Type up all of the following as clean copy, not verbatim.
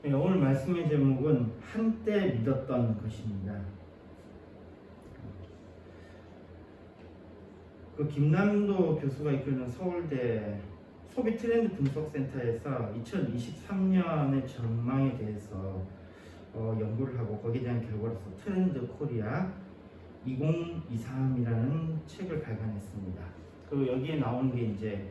네, 오늘 말씀의 제목은 한때 믿었던 것입니다. 그 김남도 교수가 이끄는 서울대 소비 트렌드 분석센터에서 2023년의 전망에 대해서 연구를 하고 거기에 대한 결과로서 트렌드 코리아 2023이라는 책을 발간했습니다. 그리고 여기에 나오는 게 이제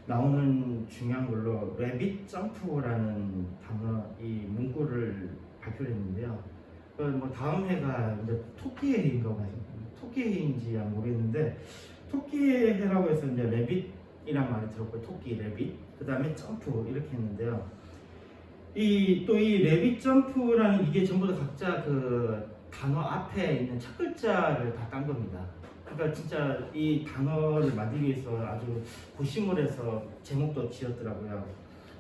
나오는 중요한 걸로 레빗 점프라는 단어 이 문구를 발표했는데요. 뭐 다음 해가 이제 토끼의 해인가 봐요. 토끼의 해인지 모르겠는데 토끼의 해라고 해서 이제 레빗이란 말을 들었고요. 토끼 레빗 그 다음에 점프 이렇게 했는데요. 이 레빗 점프라는 이게 전부 다 각자 그 단어 앞에 있는 첫 글자를 다 딴 겁니다. 그러니까 진짜 이 단어를 만들기 위해서 아주 고심을 해서 제목도 지었더라고요.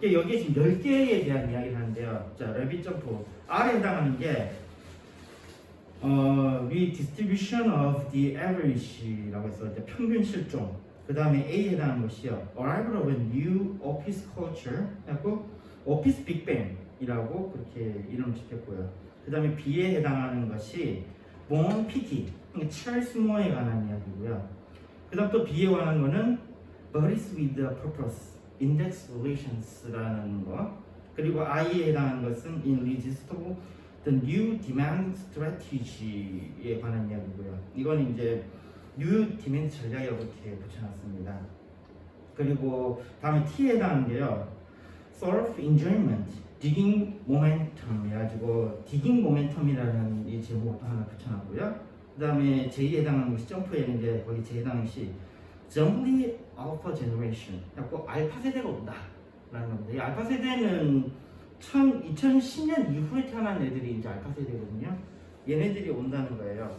여기에 지금 10개에 대한 이야기를 하는데요. 자, 레빗 점프 R에 해당하는 게 redistribution of the average라고 해서 이제 평균 실종. 그 다음에 A에 해당하는 것이요. arrival of a new office culture 하고 office big bang이라고 그렇게 이름을 짓겠고요. 그 다음에 B에 해당하는 것이 born pity, 찰스 모어에 관한 이야기고요. 그 다음 또 B에 관한 거는 bodies with a purpose, index relations라는 거. 그리고 I에 해당하는 것은 in resist to the new demand strategy에 관한 이야기고요. 이건 이제 new demand 전략이라고 이렇게 붙여놨습니다. 그리고 다음에 T에 해당하는 게요. self enjoyment, digging momentum 해가지고 digging momentum이라는 이 제목을 또 하나 붙여놨고요. 그 다음에 J에 해당하는 것이 점프였는데 거기 J에 해당하는 것이 Zombie Alpha Generation 그래서 알파 세대가 온다 라는 겁니다. 이 알파 세대는 2010년 이후에 태어난 애들이 이제 알파 세대거든요. 얘네들이 온다는 거예요.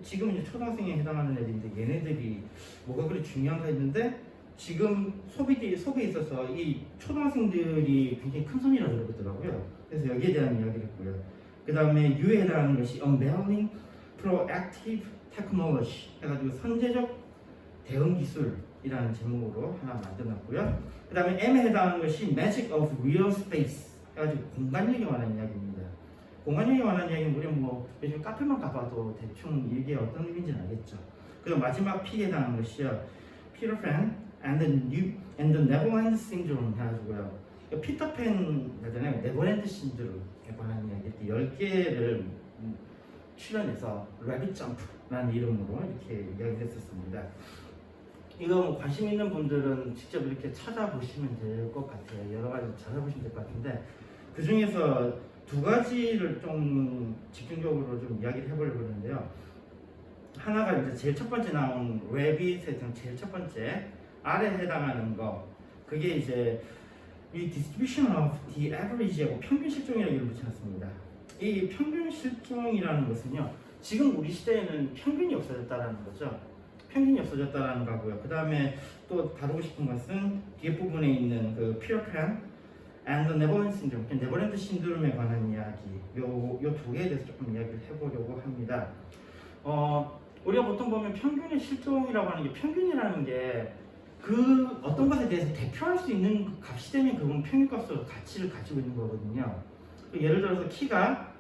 지금 이제 초등학생에 해당하는 애들인데 얘네들이 뭐가 그리 중요한가 했는데 지금 소비에 있어서 이 초등학생들이 굉장히 큰 손이라고 그러더라고요. 그래서 여기에 대한 이야기를 했고요. 그 다음에 U에 해당하는 것이 Unveiling Proactive Technology 해가지고 선제적 대응 기술이라는 제목으로 하나 만들어놨고요. 그 다음에 M에 해당하는 것이 Magic of Real Space 해가지고 공간력에 관한 이야기입니다. 공간력에 관한 이야기는 우리 뭐 요즘 카페만 가봐도 대충 이게 어떤 의미인지는 알겠죠. 그리고 마지막 P에 해당하는 것이요. Peter Pan and the Neverland Syndrome 해가지고요. 피터팬이잖아요. 네버랜드 신드롬에 관한 이야기 10개를 출연해서 레빗 점프라는 이름으로 이렇게 이야기를 했었습니다. 이거 뭐 관심 있는 분들은 직접 이렇게 찾아보시면 될 것 같아요. 여러 가지 찾아보시면 될 것 같은데 그 중에서 두 가지를 좀 집중적으로 좀 이야기를 해보려고 하는데요. 하나가 이제 제일 첫 번째 나온 레빗의 제일 첫 번째 R에 해당하는 거 그게 이제 이 distribution of the average하고 평균 실종이라는 이름을 붙여놨습니다. 이 평균 실종이라는 것은요, 지금 우리 시대에는 평균이 없어졌다라는 거죠. 평균이 없어졌다라는 거고요. 그 다음에 또 다루고 싶은 것은 뒤에 부분에 있는 그 Peter Pan and the Neverland Syndrome, 네버랜드 신드롬에 관한 이야기, 요 두 개에 대해서 조금 이야기를 해보려고 합니다. 우리가 보통 보면 평균의 실종이라고 하는 게 평균이라는 게 그 어떤 것에 대해서 대표할 수 있는 값이 되면 그건 평균값으로 가치를 가지고 있는 거거든요. 예를 들어서 키가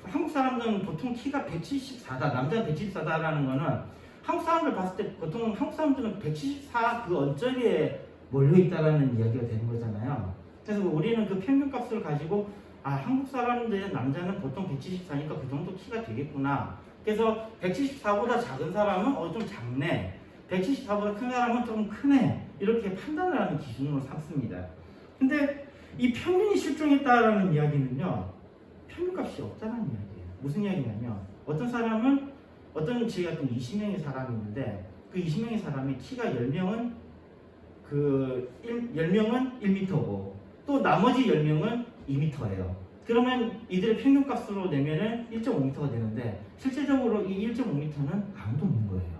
한국 사람들은 보통 키가 174다, 남자는 174다라는 거는 한국 사람들 봤을 때 보통 한국 사람들은 174 그 언저리에 몰려 있다라는 이야기가 되는 거잖아요. 그래서 우리는 그 평균값을 가지고 한국 사람들의 남자는 보통 174니까 그 정도 키가 되겠구나. 그래서 174보다 작은 사람은 좀 작네. 174보다 큰 사람은 좀 크네. 이렇게 판단을 하는 기준으로 삼습니다. 근데 이 평균이 실종했다라는 이야기는요, 평균값이 없다는 이야기예요. 무슨 이야기냐면, 어떤 사람은, 제 같은 20명의 사람이 있는데, 그 20명의 사람이 키가 10명은 10명은 1m고, 또 나머지 10명은 2m예요. 그러면 이들의 평균값으로 내면은 1.5m가 되는데, 실제적으로 이 1.5m는 아무도 없는 거예요.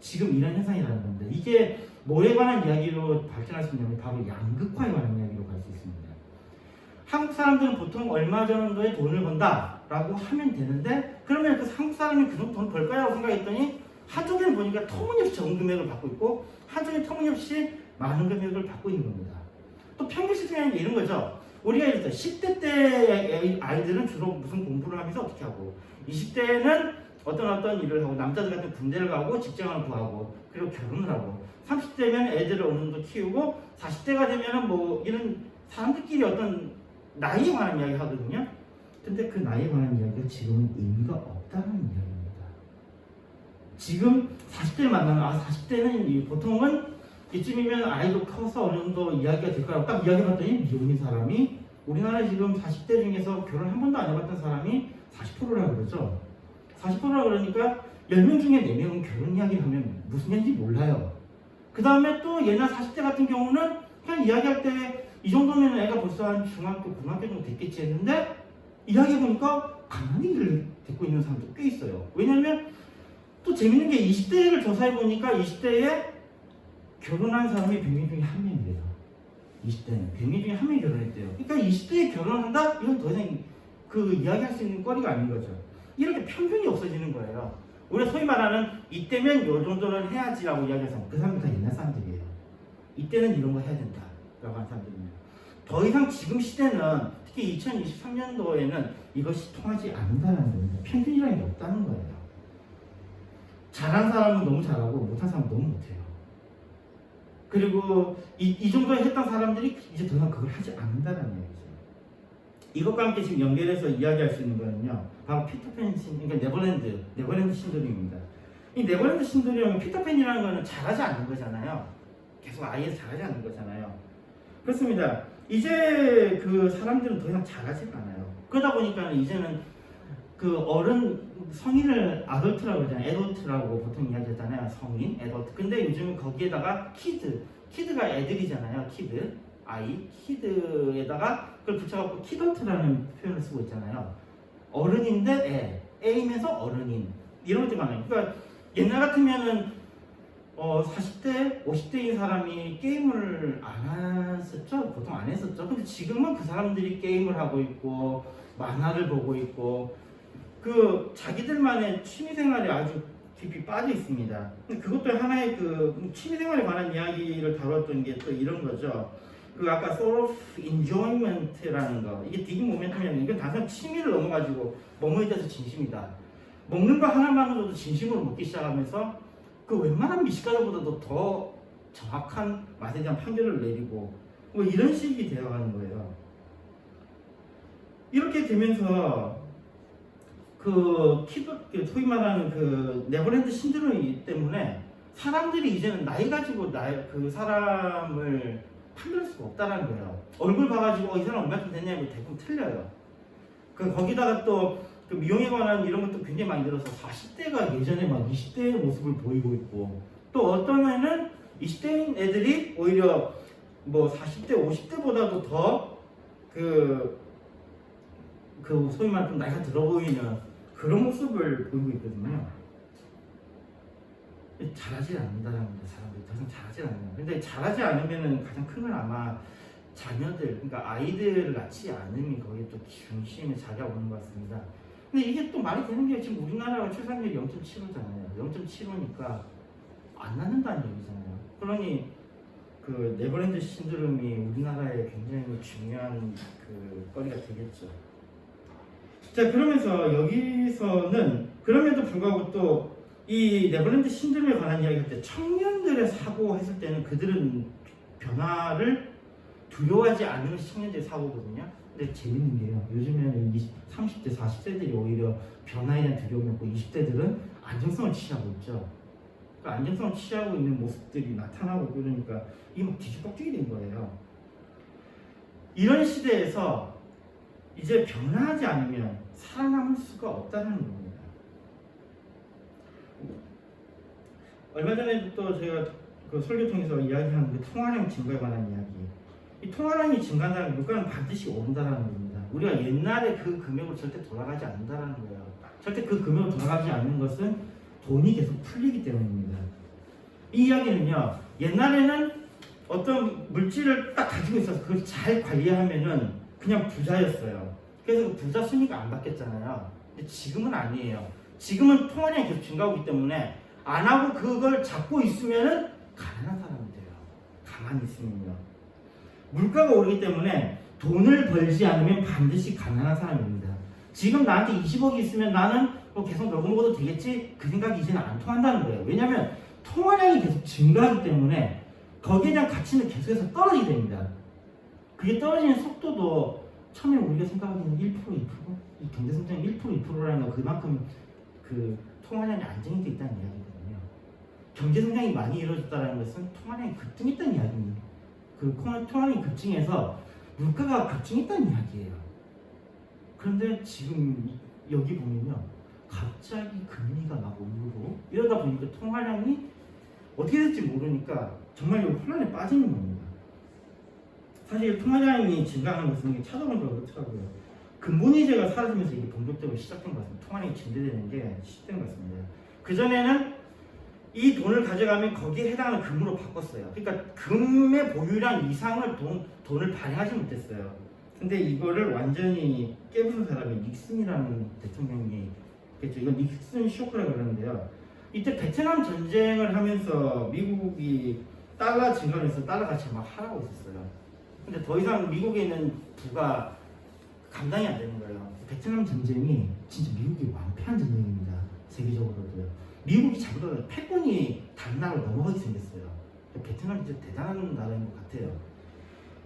지금 이런 현상이라는 건데, 이게 뭐에 관한 이야기로 발전할 수 있냐면 바로 양극화에 관한 이야기로 갈 수 있습니다. 한국 사람들은 보통 얼마 정도의 돈을 번다라고 하면 되는데 그러면 그 한국 사람이 그 정도 돈 벌 거라고 생각했더니 한쪽에는 보니까 터무니없이 적은 금액을 받고 있고 한쪽에는 터무니없이 많은 금액을 받고 있는 겁니다. 또 평균 실종이라는 게 이런 거죠. 우리가 이랬어요. 10대 때 아이들은 주로 무슨 공부를 하면서 어떻게 하고 20대는 어떤 일을 하고 남자들 같은 군대를 가고 직장을 구하고 그리고 결혼을 하고 30대면 애들을 어느 정도 키우고 40대가 되면은 뭐 이런 사람들끼리 어떤 나이에 관한 이야기 하거든요. 근데 그 나이에 관한 이야기가 지금은 의미가 없다는 이야기입니다. 지금 40대를 만나면 40대는 보통은 이쯤이면 아이도 커서 어느 정도 이야기가 될 거라고 딱 이야기해봤더니 미혼인 사람이 우리나라 지금 40대 중에서 결혼 한 번도 안 해봤던 사람이 40%라고 그러죠. 40%라고 그러니까 10명 중에 4명은 결혼 이야기를 하면 무슨 얘기인지 몰라요. 그 다음에 또 옛날 40대 같은 경우는 그냥 이야기할 때 이 정도면 애가 벌써 한 중학교, 고등학교 정도 됐겠지 했는데 이야기해보니까 가만히 일을 듣고 있는 사람도 꽤 있어요. 왜냐면 또 재밌는 게 20대를 조사해보니까 20대에 결혼한 사람이 100명 중에 1명이래요. 20대는 100명 중에 1명이 결혼했대요. 그러니까 20대에 결혼한다? 이건 더 이상 그 이야기할 수 있는 거리가 아닌 거죠. 이렇게 편견이 없어지는 거예요. 우리가 소위 말하는 이때면 요 정도는 해야지라고 이야기해서 그 사람들 다 옛날 사람들이에요. 이때는 이런 거 해야 된다 라고 하는 사람들이에요. 더 이상 지금 시대는 특히 2023년도에는 이것이 통하지 않는다는 겁니다. 편견이라는 게 없다는 거예요. 잘한 사람은 너무 잘하고 못한 사람은 너무 못해요. 그리고 이 정도 했던 사람들이 이제 더 이상 그걸 하지 않는다는 얘기죠. 이것과 함께 지금 연결해서 이야기할 수 있는 거는요, 바로 피터팬 그러니까 네버랜드 신드롬입니다. 이 네버랜드 신드롬은 피터팬이라는 거는 잘하지 않는 거잖아요. 계속 아이에서 잘하지 않는 거잖아요. 그렇습니다. 이제 그 사람들은 더 이상 잘하지가 않아요. 그러다 보니까 이제는 그 어른 성인을 아덜트라고 그러잖아요. 애덜트라고 보통 이야기하잖아요. 성인, 애덜트. 근데 요즘은 거기에다가 키드가 애들이잖아요. 아이, 키드에다가 그걸 붙여갖고 키덜트라는 표현을 쓰고 있잖아요. 어른인데 애이면서 어른인 이런 것들이 많아요. 그러니까 옛날 같으면은 40대, 50대인 사람이 게임을 안 했었죠? 보통 안 했었죠? 근데 지금은 그 사람들이 게임을 하고 있고 만화를 보고 있고 그 자기들만의 취미생활에 아주 깊이 빠져 있습니다. 근데 그것도 하나의 그 취미생활에 관한 이야기를 다뤘던 게 또 이런 거죠. 그 아까 soul of enjoyment라는 거, 이게 디깅 모멘텀이라는 이건 단순한 취미를 넘어가지고 뭐뭐에 대해서 진심이다. 먹는 거 하나만으로도 진심으로 먹기 시작하면서 그 웬만한 미식가들보다도 더 정확한 맛에 대한 판결을 내리고 뭐 이런 식이 되어가는 거예요. 이렇게 되면서 소위 말하는 그 네버랜드 신드롬이기 때문에 사람들이 이제는 나이 가지고 그 사람을 판별할 수가 없다는 거예요. 얼굴 봐가지고 이 사람 얼마쯤 됐냐고 대부분 틀려요. 거기다가 또 그 미용에 관한 이런 것도 굉장히 많이 들어서 40대가 예전에 막 20대의 모습을 보이고 있고 또 어떤 애는 20대인 애들이 오히려 뭐 40대, 50대보다도 더 소위 말하는 좀 나이가 들어 보이는 그런 모습을 보이고 있거든요. 잘하지 않는다는 거예요. 사람들이 더 이상 잘하지 않는. 근데 잘하지 않으면은 가장 큰 건 아마 자녀들, 그러니까 아이들을 낳지 않음이 거기에 또 중심에 자리가 오는 것 같습니다. 근데 이게 또 말이 되는 게 지금 우리나라가 출산율이 0.75잖아요. 0.75니까 안 낳는다는 얘기잖아요. 그러니 그 네버랜드 신드롬이 우리나라에 굉장히 중요한 그 거리가 되겠죠. 자, 그러면서 여기서는 그럼에도 불구하고 또 이 네버랜드 신드롬에 관한 이야기할 때 청년들의 사고 했을 때는 그들은 변화를 두려워하지 않는 것이 청년들의 사고거든요. 근데 재밌는 게요. 요즘에는 30대, 40대들이 오히려 변화에 대한 두려움이 없고 20대들은 안정성을 취하고 있죠. 그러니까 안정성을 취하고 있는 모습들이 나타나고 그러니까 이게 막 뒤죽박죽이 된 거예요. 이런 시대에서 이제 변화하지 않으면 살아남을 수가 없다는 겁니다. 얼마 전에도 또 제가 그 설교 통해서 이야기한 그 통화량 증가에 관한 이야기. 이 통화량이 증가한다는 물가는 반드시 오른다는 겁니다. 우리가 옛날에 그 금액으로 절대 돌아가지 않는다는 거예요. 절대 그 금액으로 돌아가지 않는 것은 돈이 계속 풀리기 때문입니다. 이 이야기는요, 옛날에는 어떤 물질을 딱 가지고 있어서 그걸 잘 관리하면은 그냥 부자였어요. 그래서 그 부자 순위가 안 바뀌었잖아요. 근데 지금은 아니에요. 지금은 통화량이 계속 증가하고 있기 때문에 안 하고 그걸 잡고 있으면은 가난한 사람이 돼요. 가만히 있으면요. 물가가 오르기 때문에 돈을 벌지 않으면 반드시 가난한 사람입니다. 지금 나한테 20억이 있으면 나는 뭐 계속 먹어도 되겠지? 그 생각이 이제는 안 통한다는 거예요. 왜냐하면 통화량이 계속 증가하기 때문에 거기에 대한 가치는 계속해서 떨어지게 됩니다. 그게 떨어지는 속도도 처음에 우리가 생각하기는 1%, 2%? 이 경제성장이 1%, 2%라는 건 그만큼 그 통화량이 안정이 있다는 이야기거든요. 경제성장이 많이 이루어졌다는 것은 통화량이 급증했다는 이야기입니다. 그 통화량이 급증해서 물가가 급증했다는 이야기예요. 그런데 지금 여기 보면요, 갑자기 금리가 막 오르고 이러다 보니까 통화량이 어떻게 될지 모르니까 정말 혼란에 빠지는 겁니다. 사실 통화량이 증가하는 것은 이게 찾아보니까 그렇더라고요. 근본이자가 사라지면서 이게 본격적으로 시작된 것 같습니다. 통화량이 증대되는 게 시작된 것 같습니다. 그전에는 이 돈을 가져가면 거기에 해당하는 금으로 바꿨어요. 그러니까 금의 보유량 이상을 돈을 발행하지 못했어요. 근데 이거를 완전히 깨부순 사람이 닉슨이라는 대통령이 있겠죠. 이건 닉슨 쇼크라고 그러는데요. 이때 베트남 전쟁을 하면서 미국이 달러 증가하면서 달러 가치가 막 하락하고 있었어요. 근데 더 이상 미국에 있는 부가 감당이 안 되는 거예요. 베트남 전쟁이 진짜 미국이 완패한 전쟁입니다. 세계적으로도요. 미국이 잘못하다 패권이 다른 나라로 넘어가게 생겼어요. 베트남이 진짜 대단한 나라인 것 같아요.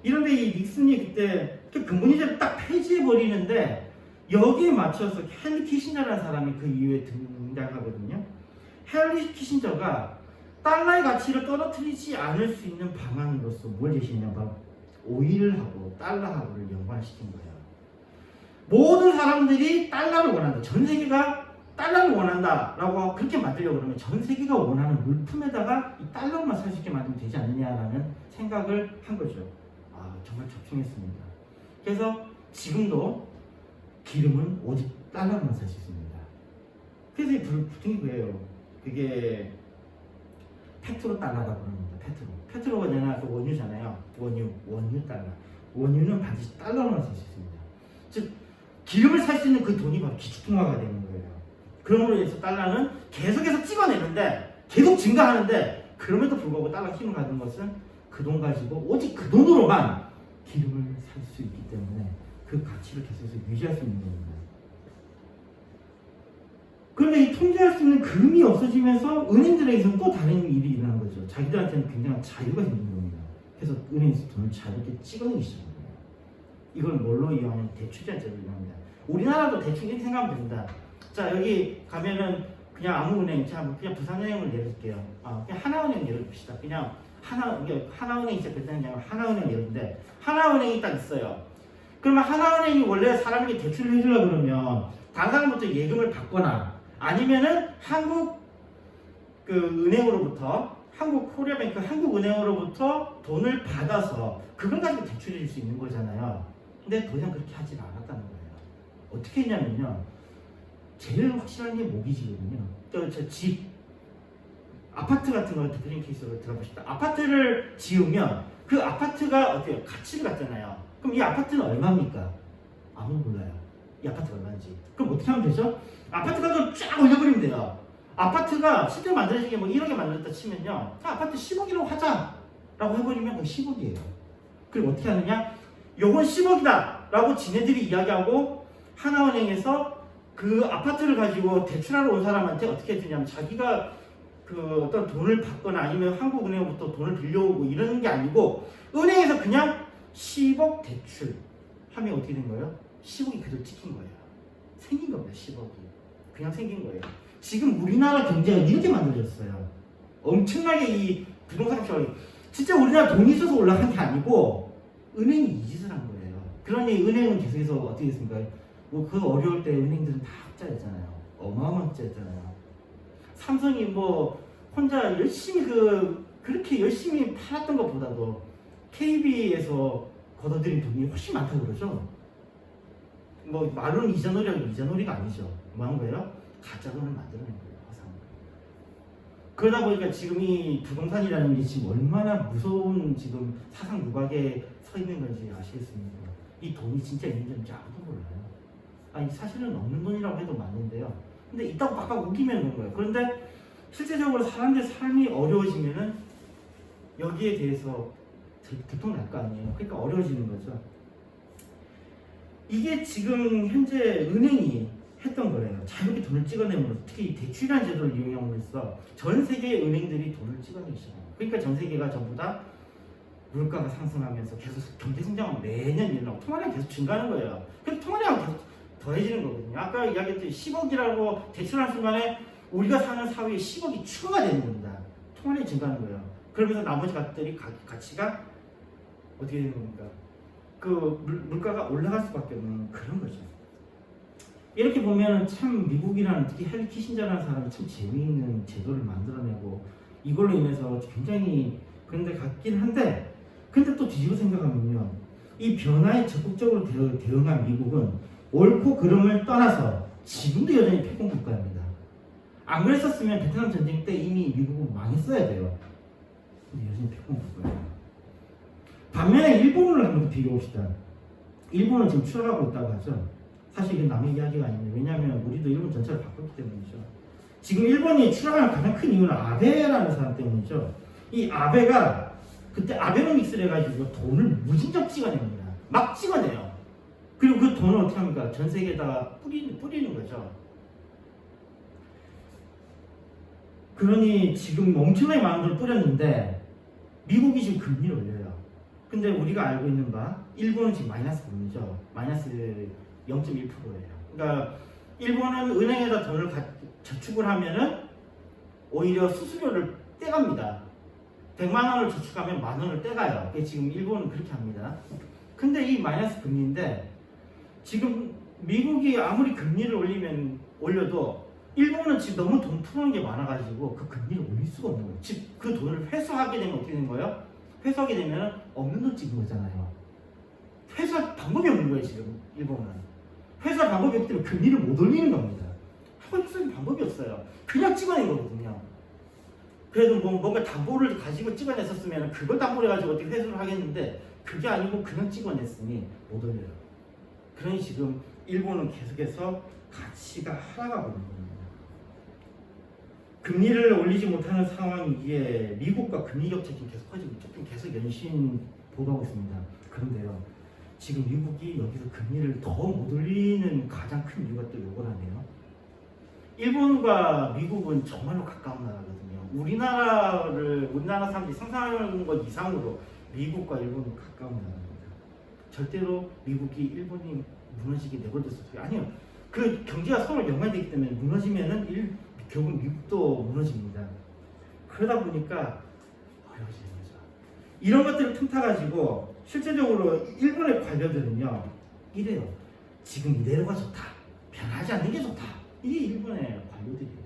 이런데 이 닉슨이 그때 근본이자를 딱 폐지해버리는데 여기에 맞춰서 헨리 키신저라는 사람이 그 이후에 등장하거든요. 헨리 키신저가 달러의 가치를 떨어뜨리지 않을 수 있는 방안으로서 뭘 제시했냐면 오일하고 달러하고를 연관시킨 거예요. 모든 사람들이 달러를 원한다. 전 세계가 달러를 원한다라고 그렇게 만들려고 그러면 전 세계가 원하는 물품에다가 이 달러만 살 수 있게 만들면 되지 않느냐라는 생각을 한 거죠. 아, 정말 적중했습니다. 그래서 지금도 기름은 오직 달러로만 살 수 있습니다. 그래서 이 불통이 그래요. 그게 페트로 달러라고 그러는 겁니다. 페트로가 내가 그 원유잖아요. 원유 달러. 원유는 반드시 달러로만 살 수 있습니다. 즉 기름을 살 수 있는 그 돈이 바로 기축통화가 되는 거예요. 그러므로 인해서 달러는 계속해서 찍어내는데 계속 증가하는데 그럼에도 불구하고 달러 힘을 가진 것은 그 돈 가지고 오직 그 돈으로만 기름을 살 수 있기 때문에 그 가치를 계속해서 유지할 수 있는 겁니다. 그런데 이 통제할 수 있는 금이 없어지면서 은행들에게서는 또 다른 일이 일어난 거죠. 자기들한테는 굉장한 자유가 생긴 겁니다. 그래서 은행에서 돈을 자유롭게 찍어내기 시작합니다. 이걸 뭘로 이용하냐면 대출제한제로 이용합니다. 우리나라도 대충 이렇게 생각하면 됩니다. 자, 여기 가면은 그냥 아무 은행, 그냥 부산은행을 예를 들게요. 그냥 하나은행 예를 듭시다. 그냥 하나은행이 시작됐다는 게 아니라 하나은행 예인데 하나은행이 딱 있어요. 그러면 하나은행이 원래 사람에게 대출을 해주려고 그러면 다른 사람부터 예금을 받거나 아니면은 한국 은행으로부터 한국코리아뱅크 한국은행으로부터 돈을 받아서 그걸 가지고 대출해 줄 수 있는 거잖아요. 근데 더 이상 그렇게 하지 않았다는 거예요. 어떻게 했냐면요. 제일 확실한 게 모기지거든요. 저 집, 아파트 같은 걸 대표적인 케이스로 들어보시다. 아파트를 지으면 그 아파트가 어때요? 가치를 갖잖아요. 그럼 이 아파트는 얼마입니까? 아무도 몰라요. 이 아파트가 얼마인지. 그럼 어떻게 하면 되죠? 아파트 가격을 쫙 올려버리면 돼요. 아파트가 실제로 만들어진 게 뭐 1억에 만들었다 치면요. 아파트 10억이라고 하자라고 해버리면 그 10억이에요. 그리고 어떻게 하느냐? 요건 10억이다 라고 지네들이 이야기하고 하나은행에서 그 아파트를 가지고 대출하러 온 사람한테 어떻게 해주냐면 자기가 그 어떤 돈을 받거나 아니면 한국은행으로부터 돈을 빌려오고 이러는 게 아니고 은행에서 그냥 10억 대출 하면 어떻게 된 거예요? 10억이 그대로 찍힌 거예요. 생긴 겁니다. 10억이. 그냥 생긴 거예요. 지금 우리나라 경제가 이렇게 만들어졌어요. 엄청나게 이 부동산 시장이 진짜 우리나라 돈이 있어서 올라간 게 아니고 은행이 이 짓을 한 거예요. 그러니 은행은 계속해서 어떻게 됐습니까? 뭐 그 어려울 때 은행들은 다 흑자였잖아요. 어마어마한 흑자였잖아요. 삼성이 뭐 혼자 열심히 그렇게 열심히 팔았던 것보다도 KB에서 걷어들인 돈이 훨씬 많다고 그러죠. 뭐 말로는 이자놀이가 아니죠. 뭐 한 거예요? 가짜 돈을 만들어낸 거예요. 화상. 그러다 보니까 지금 이 부동산이라는 게 지금 얼마나 무서운 지금 사상 누각에 서 있는 건지 아시겠습니까? 이 돈이 진짜 있는지 아무도 몰라요. 아니 사실은 없는 돈이라고 해도 맞는데요. 근데 있다고 빡빡 우기면 그런 거예요. 그런데 실제적으로 사람들 삶이 어려워지면은 여기에 대해서 들통날 거 아니에요. 그러니까 어려워지는 거죠. 이게 지금 현재 은행이 했던 거예요. 자유롭게 돈을 찍어내므로써 특히 대출이라는 제도를 이용함으로써 전 세계의 은행들이 돈을 찍어내기 시작합니다. 그러니까 전 세계가 전부 다 물가가 상승하면서 계속 경제 성장은 매년 일어나고 통화량이 계속 증가하는 거예요. 그래서 통화량이 계속 더해지는 거거든요. 아까 이야기했듯이 10억이라고 대출하는 순간에 우리가 사는 사회에 10억이 추가가 되는 겁니다. 통화량이 증가하는 거예요. 그러면서 나머지 것들이 가치가 어떻게 되는 겁니까? 그 물가가 올라갈 수밖에 없는 그런 거죠. 이렇게 보면 참 미국이라는 특히 헨리 키신저라는 사람이 참 재미있는 제도를 만들어내고 이걸로 인해서 굉장히 그런 데 같긴 한데 근데 또 뒤집어 생각하면요. 이 변화에 적극적으로 대응한 미국은 옳고 그름을 떠나서 지금도 여전히 패권 국가입니다. 안 그랬었으면 베트남 전쟁 때 이미 미국은 망했어야 돼요. 근데 여전히 패권 국가예요. 반면에 일본을 한번 비교해 봅시다. 일본은 지금 추락하고 있다고 하죠. 사실 이게 남의 이야기가 아닙니다. 왜냐하면 우리도 일본 전체를 바꿨기 때문이죠. 지금 일본이 추락하는 가장 큰 이유는 아베라는 사람 때문이죠. 이 아베가 그때 아베노믹스를 해가지고 돈을 무진장 찍어냅니다. 막 찍어내요. 그리고 그 돈을 어떻게 합니까? 전 세계에다가 뿌리는 거죠. 그러니 지금 엄청나게 많은 돈을 뿌렸는데 미국이 지금 금리를 올려요. 근데 우리가 알고 있는 바 일본은 지금 마이너스 금리죠. 마이너스 0.1%예요. 그러니까 일본은 은행에다 돈을 저축을 하면은 오히려 수수료를 떼갑니다. 100만 원을 저축하면 만 원을 떼가요. 지금 일본은 그렇게 합니다. 근데 이 마이너스 금리인데 지금 미국이 아무리 금리를 올려도 일본은 지금 너무 돈 푸는 게 많아가지고 그 금리를 올릴 수가 없는 거예요. 즉 그 돈을 회수하게 되면 어떻게 되는 거예요? 회수하게 되면 없는 돈 찍은 거잖아요. 회수할 방법이 없는 거예요 지금 일본은. 회수할 방법이 없기 때문에 금리를 못 올리는 겁니다. 회수할 방법이 없어요. 그냥 찍어낸 거거든요. 그래도 뭔가 담보를 가지고 찍어냈었으면 그걸 담보를 가지고 어떻게 회수를 하겠는데 그게 아니고 그냥 찍어냈으니 못 올려요. 그러니 지금 일본은 계속해서 가치가 하락하고 있는 겁니다. 금리를 올리지 못하는 상황이기에 미국과 금리 격차 지금 계속 커지고 있죠. 계속 연신 보도하고 있습니다. 그런데요, 지금 미국이 여기서 금리를 더 못 올리는 가장 큰 이유가 또 요걸 하네요. 일본과 미국은 정말로 가까운 나라거든요. 우리나라 사람들이 상상하는 것 이상으로 미국과 일본은 가까운 나라입니다. 절대로 미국이 일본이 무너지게 내버려둘 수 없어요. 아니요. 그 경제가 서로 연관되기 때문에 무너지면은 결국 미국도 무너집니다. 그러다 보니까 어려워지는 거죠. 이런 것들을 틈타가지고 실제적으로 일본의 관료들은요 이래요. 지금 이대로가 좋다. 변하지 않는 게 좋다. 이게 일본의 관료들이에요.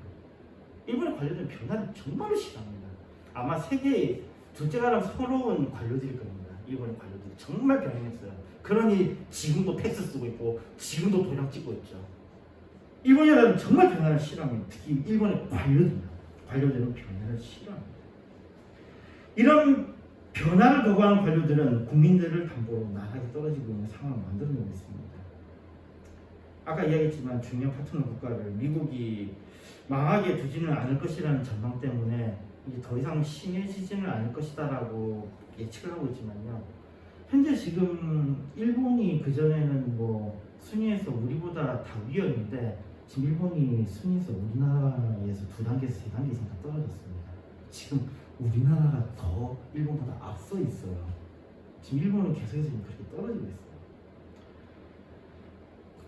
일본의 관료들은 변화를 정말로 싫어합니다. 아마 세계의 둘째가랑 서러운 관료들일 겁니다. 일본의 관료들이 정말 변했어요. 그러니 지금도 팩스 쓰고 있고 지금도 도장 찍고 있죠. 일본이라면 정말 변화를 싫어합니다. 특히 일본의 관료들은 변화를 싫어합니다. 이런 변화를 거부하는 관료들은 국민들을 담보로 나락에 떨어지고 있는 상황을 만들어내고 있습니다. 아까 이야기했지만 중요한 파트너 국가를 미국이 망하게 두지는 않을 것이라는 전망 때문에 이제 더 이상 심해지지는 않을 것이다라고 예측을 하고 있지만요. 현재 지금 일본이 그전에는 순위에서 우리보다 다 위였는데 지금 일본이 순위에서 우리나라에서 2단계에서 3단계 이상 다 떨어졌습니다. 지금 우리나라가 더 일본보다 앞서 있어요. 지금 일본은 계속해서 그렇게 떨어지고 있어요.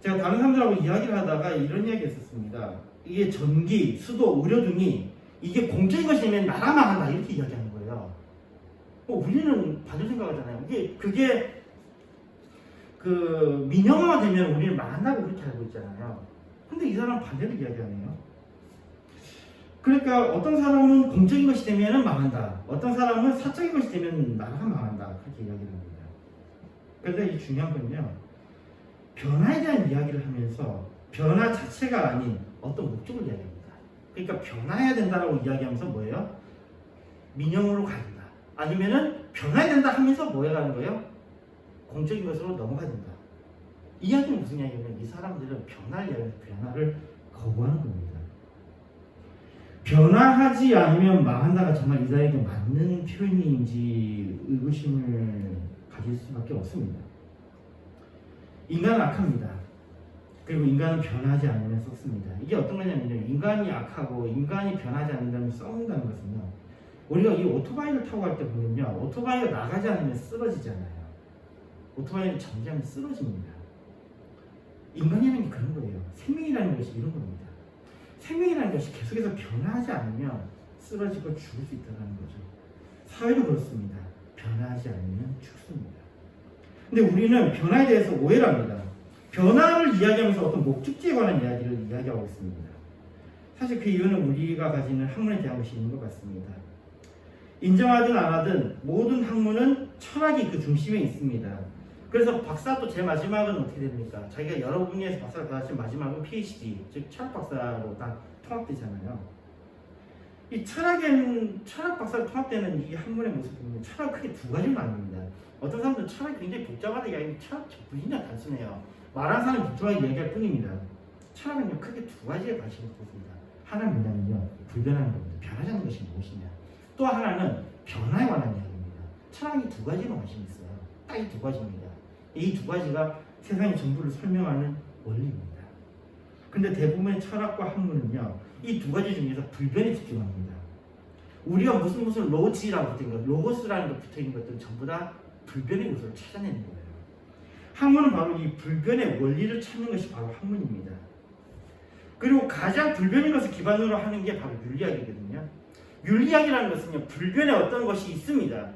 제가 다른 사람들하고 이야기를 하다가 이런 이야기 했었습니다. 이게 전기, 수도, 의료 등이 이게 공적인 것이면 나라 망한다 이렇게 이야기하는 거예요. 우리는 반대로 생각하잖아요. 그게 민영화가 되면 우리는 망한다고 그렇게 알고 있잖아요. 근데 이 사람은 반대로 이야기하네요. 그러니까 어떤 사람은 공적인 것이 되면 망한다. 어떤 사람은 사적인 것이 되면 나라가 망한다. 그렇게 이야기를 합니다. 그런데 이 중요한 건요. 변화에 대한 이야기를 하면서 변화 자체가 아닌 어떤 목적을 이야기합니다. 그러니까 변화해야 된다라고 이야기하면서 뭐예요? 민영으로 가야 된다. 아니면은 변화해야 된다 하면서 뭐 해가는 거예요? 공적인 것으로 넘어가야 된다. 이 이야기는 무슨 이야기냐면 이 사람들은 변화를 거부하는 겁니다. 변화하지 않으면 망한다가 정말 이들에게 맞는 표현인지 의구심을 가질 수밖에 없습니다. 인간은 악합니다. 그리고 인간은 변하지 않으면 썩습니다. 이게 어떤 거냐면요. 인간이 악하고 인간이 변하지 않는다면 썩는다는 것은요. 우리가 이 오토바이를 타고 갈 때 보면요. 오토바이가 나가지 않으면 쓰러지잖아요. 오토바이는 잠잠히 쓰러집니다. 인간이라는 게 그런 거예요. 생명이라는 것이 이런 겁니다. 생명이라는 것이 계속해서 변하지 않으면 쓰러지고 죽을 수 있다는 거죠. 사회도 그렇습니다. 변하지 않으면 죽습니다. 근데 우리는 변화에 대해서 오해를 합니다. 변화를 이야기하면서 어떤 목적지에 관한 이야기를 이야기하고 있습니다. 사실 그 이유는 우리가 가지는 학문에 대한 것이 있는 것 같습니다. 인정하든 안 하든 모든 학문은 철학이 그 중심에 있습니다. 그래서 박사 또 제 마지막은 어떻게 됩니까? 자기가 여러 분야에서 박사를 받았지만 마지막은 PhD, 즉 철학 박사로 다 통합되잖아요. 이 철학 박사로 통합되는 이 학문의 모습을 보면 철학 크게 두 가지로 나뉩니다. 어떤 사람들은 철학이 굉장히 복잡하다 이야기하면 철학 무진장 단순해요. 말하는 사람이 복잡하게 이야기할 뿐입니다. 철학은요 크게 두 가지에 관심을 뒀습니다. 하나는 뭐냐면요 불변하는 겁니다. 변하지 않는 것이 무엇이냐. 또 하나는 변화에 관한 이야기입니다. 철학이 두 가지로 관심이 있어요. 딱 이 두 가지입니다. 이 두 가지가 세상의 전부를 설명하는 원리입니다. 근데 대부분의 철학과 학문은요 이 두 가지 중에서 불변에 집중합니다. 우리가 무슨 로지라고 붙어있는 것, 로고스라는 것 붙어있는 것들은 전부 다 불변의 요소를 찾아내는 거예요. 학문은 바로 이 불변의 원리를 찾는 것이 바로 학문입니다. 그리고 가장 불변인 것을 기반으로 하는 게 바로 윤리학이거든요. 윤리학이라는 것은요 불변의 어떤 것이 있습니다.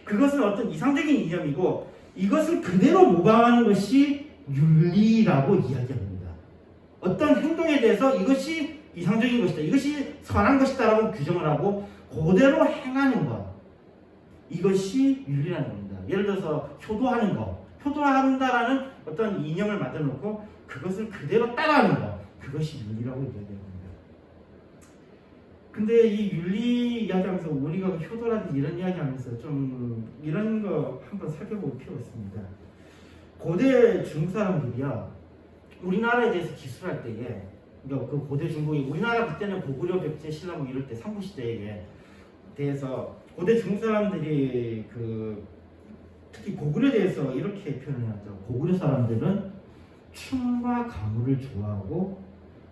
그것은 어떤 이상적인 이념이고 이것을 그대로 모방하는 것이 윤리라고 이야기합니다. 어떤 행동에 대해서 이것이 이상적인 것이다, 이것이 선한 것이다라고 규정을 하고 그대로 행하는 것, 이것이 윤리라는 겁니다. 예를 들어서 효도하는 것, 효도한다라는 어떤 이념을 만들어 놓고 그것을 그대로 따라하는 것, 그것이 윤리라고 이야기합니다. 근데 이 윤리 이야기하면서 우리가 효도라든지 이런 이야기하면서 좀 이런 거 한번 살펴볼 필요가 있습니다. 고대 중국 사람들이요 우리나라에 대해서 기술할 때에 그러니까 그 고대 중국이 우리나라 그때는 고구려, 백제, 신라 뭐 이럴 때 삼국시대에 대해서 고대 중국 사람들이 그 특히 고구려에 대해서 이렇게 표현을 하죠. 고구려 사람들은 춤과 가무를 좋아하고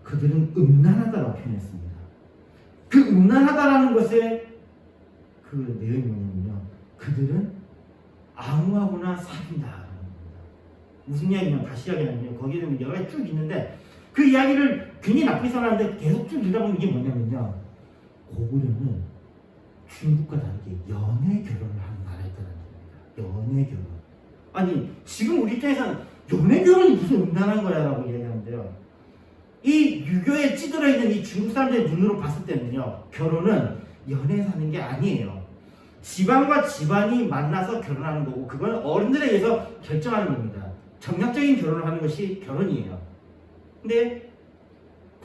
그들은 음란하다라고 표현했습니다. 그 음란하다라는 것의 그 내용이 뭐냐면요. 그들은 앙후하거나 사귄다라는 겁니다. 무슨 이야기냐면 다시 이야기하면요. 거기에 보면 여러 가지 쭉 있는데 그 이야기를 굉장히 나쁘게 써놨는데 계속 쭉 읽다 보면 이게 뭐냐면요. 고구려는 중국과 다르게 연애 결혼을 하는 나라였다는 겁니다. 연애 결혼. 아니 지금 우리 입장에서는 연애 결혼이 무슨 음란한 거야 라고 이야기하는데요. 이 유교에 찌들어 있는 이 중국 사람들의 눈으로 봤을 때는요. 결혼은 연애에서 하는 게 아니에요. 집안과 집안이 만나서 결혼하는 거고 그건 어른들에 의해서 결정하는 겁니다. 정략적인 결혼을 하는 것이 결혼이에요. 근데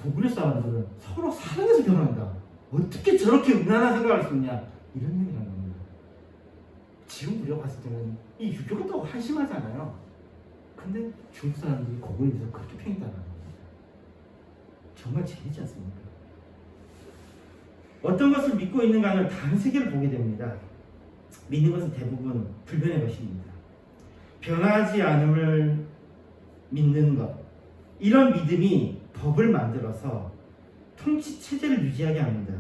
고구려 사람들은 서로 사랑해서 결혼한다. 어떻게 저렇게 음란한 생각을 할 수 있냐 이런 얘기를 하는 겁니다. 지금 우리가 봤을 때는 이 유교가 또 한심하잖아요. 근데 중국 사람들이 고구려에서 그렇게 평했다는 겁니다. 정말 재밌지 않습니까? 어떤 것을 믿고 있는가는 다른 세계를 보게 됩니다. 믿는 것은 대부분 불변의 것입니다. 변하지 않음을 믿는 것, 이런 믿음이 법을 만들어서 통치 체제를 유지하게 합니다.